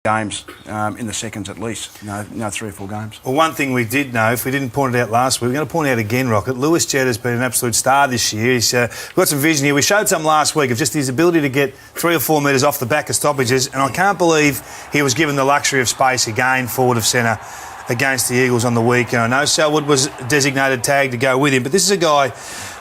games in the seconds at least. You know, 3 or 4 games. Well, one thing we did know, if we didn't point it out last week, we're going to point it out again, Rocket. Lewis Jetta has been an absolute star this year. He's got some vision here. We showed some last week of just his ability to get 3 or 4 metres off the back of stoppages, and I can't believe he was given the luxury of space again, forward of centre, against the Eagles on the weekend. I know Selwood was designated tag to go with him, but this is a guy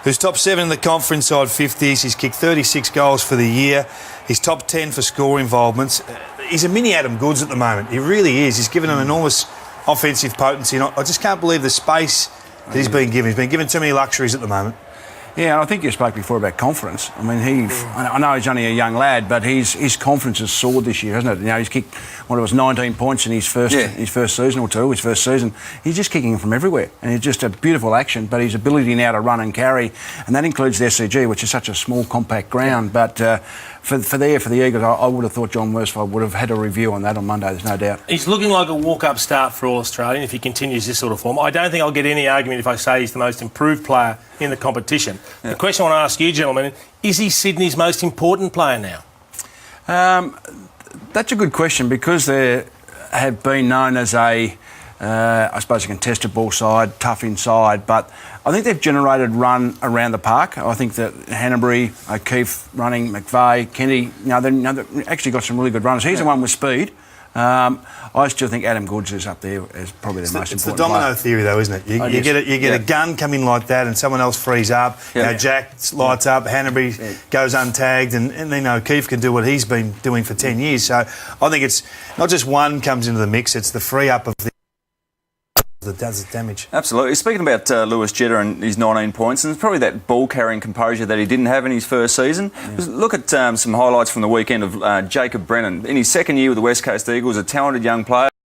who's top 7 in the conference side 50s. He's kicked 36 goals for the year. He's top 10 for score involvements. He's a mini Adam Goodes at the moment. He really is. He's given an enormous offensive potency. And I just can't believe the space that he's been given. He's been given too many luxuries at the moment. Yeah, and I think you spoke before about confidence. I mean, I know he's only a young lad, but his confidence has soared this year, hasn't it? You know, he's kicked, 19 points in his first season or two, his first season. He's just kicking from everywhere, and it's just a beautiful action. But his ability now to run and carry, and that includes the SCG, which is such a small, compact ground. But for the Eagles, I would have thought John Worsfold would have had a review on that on Monday. There's no doubt. He's looking like a walk-up start for all Australian if he continues this sort of form. I don't think I'll get any argument if I say he's the most improved player in the competition. Yeah. The question I want to ask you, gentlemen, is he Sydney's most important player now? That's a good question, because they have been known as I suppose a contested ball side, tough inside, but I think they've generated run around the park. I think that Hanbury, O'Keefe running, McVeigh, Kennedy, they've actually got some really good runners. He's the one with speed. I still think Adam Goodes is up there as probably the most important. It's the domino theory, though, isn't it? You get a gun coming like that, and someone else frees up. Jack lights up, Hanbury goes untagged, and then O'Keefe can do what he's been doing for 10 years. So I think it's not just one comes into the mix; it's the free up of that does the damage. Absolutely. Speaking about Lewis Jetta and his 19 points, and it's probably that ball-carrying composure that he didn't have in his first season. Yeah. Look at some highlights from the weekend of Jacob Brennan. In his second year with the West Coast Eagles, a talented young player.